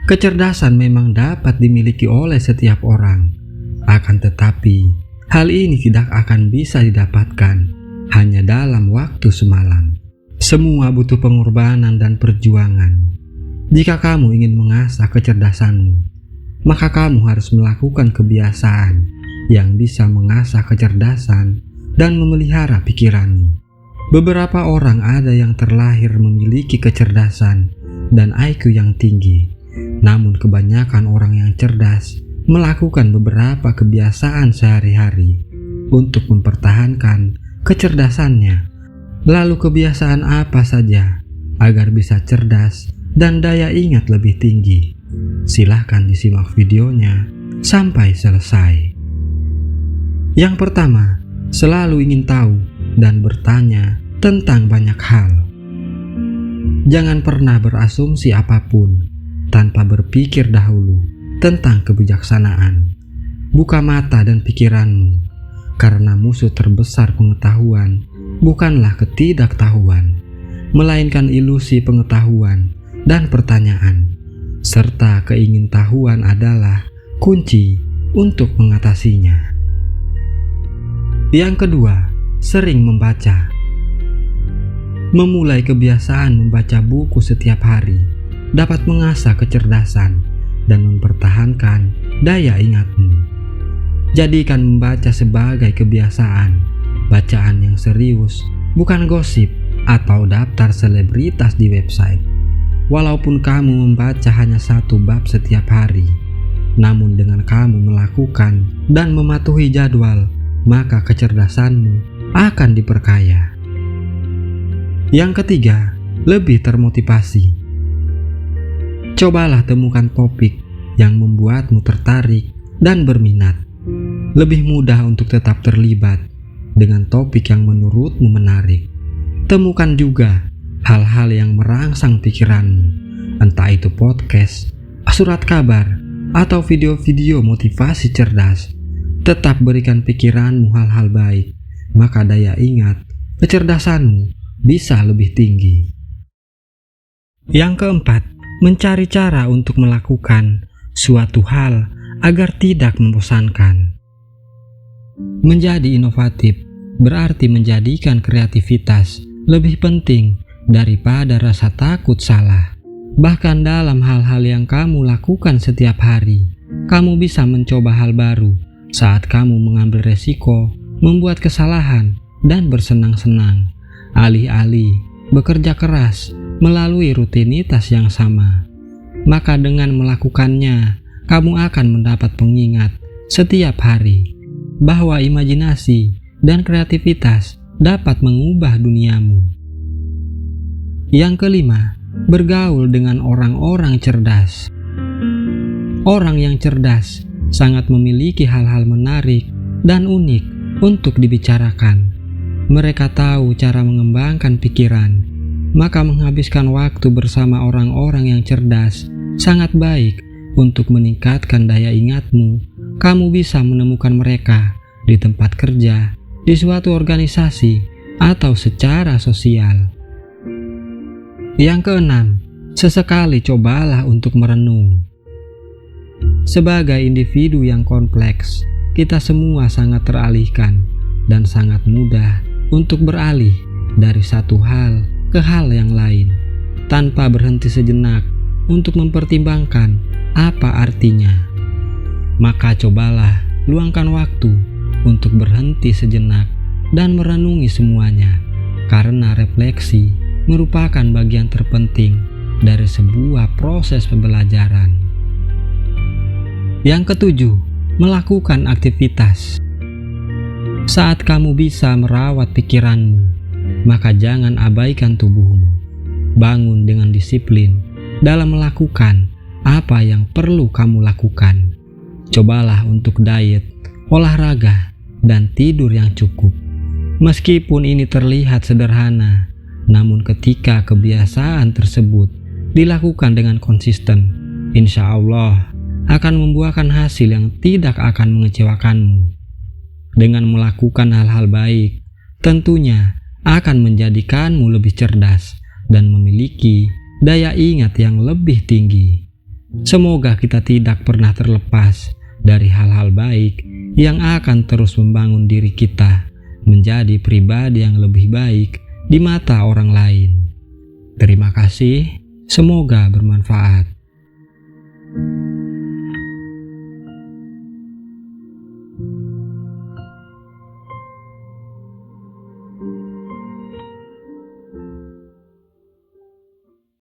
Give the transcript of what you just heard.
Kecerdasan memang dapat dimiliki oleh setiap orang, akan tetapi hal ini tidak akan bisa didapatkan hanya dalam waktu semalam. Semua butuh pengorbanan dan perjuangan. Jika kamu ingin mengasah kecerdasanmu, maka kamu harus melakukan kebiasaan yang bisa mengasah kecerdasan dan memelihara pikiranmu. Beberapa orang ada yang terlahir memiliki kecerdasan dan IQ yang tinggi, namun kebanyakan orang yang cerdas melakukan beberapa kebiasaan sehari-hari untuk mempertahankan kecerdasannya. Lalu kebiasaan apa saja agar bisa cerdas dan daya ingat lebih tinggi? Silahkan disimak videonya sampai selesai. Yang pertama, selalu ingin tahu dan bertanya tentang banyak hal. Jangan pernah berasumsi apapun tanpa berpikir dahulu tentang kebijaksanaan. Buka mata dan pikiranmu, karena musuh terbesar pengetahuan bukanlah ketidaktahuan, melainkan ilusi pengetahuan dan pertanyaan, serta keingintahuan adalah kunci untuk mengatasinya. Yang kedua, sering membaca. Memulai kebiasaan membaca buku setiap hari dapat mengasah kecerdasan dan mempertahankan daya ingatmu. Jadikan membaca sebagai kebiasaan. Bacaan yang serius, bukan gosip atau daftar selebritas di website. Walaupun kamu membaca hanya 1 bab setiap hari, namun dengan kamu melakukan dan mematuhi jadwal, maka kecerdasanmu akan diperkaya. Yang ketiga, lebih termotivasi. Cobalah temukan topik yang membuatmu tertarik dan berminat. Lebih mudah untuk tetap terlibat dengan topik yang menurutmu menarik. Temukan juga hal-hal yang merangsang pikiranmu, entah itu podcast, surat kabar, atau video-video motivasi cerdas. Tetap berikan pikiranmu hal-hal baik, maka daya ingat, kecerdasanmu bisa lebih tinggi. Yang keempat, mencari cara untuk melakukan suatu hal agar tidak membosankan. Menjadi inovatif berarti menjadikan kreativitas lebih penting daripada rasa takut salah. Bahkan dalam hal-hal yang kamu lakukan setiap hari, kamu bisa mencoba hal baru saat kamu mengambil resiko, membuat kesalahan, dan bersenang-senang, alih-alih bekerja keras melalui rutinitas yang sama. Maka dengan melakukannya, kamu akan mendapat pengingat setiap hari bahwa imajinasi dan kreativitas dapat mengubah duniamu. Yang kelima, bergaul dengan orang-orang cerdas. Orang yang cerdas sangat memiliki hal-hal menarik dan unik untuk dibicarakan. Mereka tahu cara mengembangkan pikiran, maka menghabiskan waktu bersama orang-orang yang cerdas sangat baik untuk meningkatkan daya ingatmu. Kamu bisa menemukan mereka di tempat kerja, di suatu organisasi, atau secara sosial. Yang keenam, sesekali cobalah untuk merenung. Sebagai individu yang kompleks, kita semua sangat teralihkan dan sangat mudah untuk beralih dari satu hal ke hal yang lain, tanpa berhenti sejenak untuk mempertimbangkan apa artinya. Maka cobalah luangkan waktu untuk berhenti sejenak dan merenungi semuanya, karena refleksi merupakan bagian terpenting dari sebuah proses pembelajaran. Yang ketujuh, melakukan aktivitas. Saat kamu bisa merawat pikiranmu, maka jangan abaikan tubuhmu. Bangun dengan disiplin dalam melakukan apa yang perlu kamu lakukan. Cobalah untuk diet, olahraga, dan tidur yang cukup. Meskipun ini terlihat sederhana, namun ketika kebiasaan tersebut dilakukan dengan konsisten, insya Allah akan membuahkan hasil yang tidak akan mengecewakanmu. Dengan melakukan hal-hal baik, tentunya akan menjadikanmu lebih cerdas dan memiliki daya ingat yang lebih tinggi. Semoga kita tidak pernah terlepas dari hal-hal baik yang akan terus membangun diri kita menjadi pribadi yang lebih baik di mata orang lain. Terima kasih, semoga bermanfaat.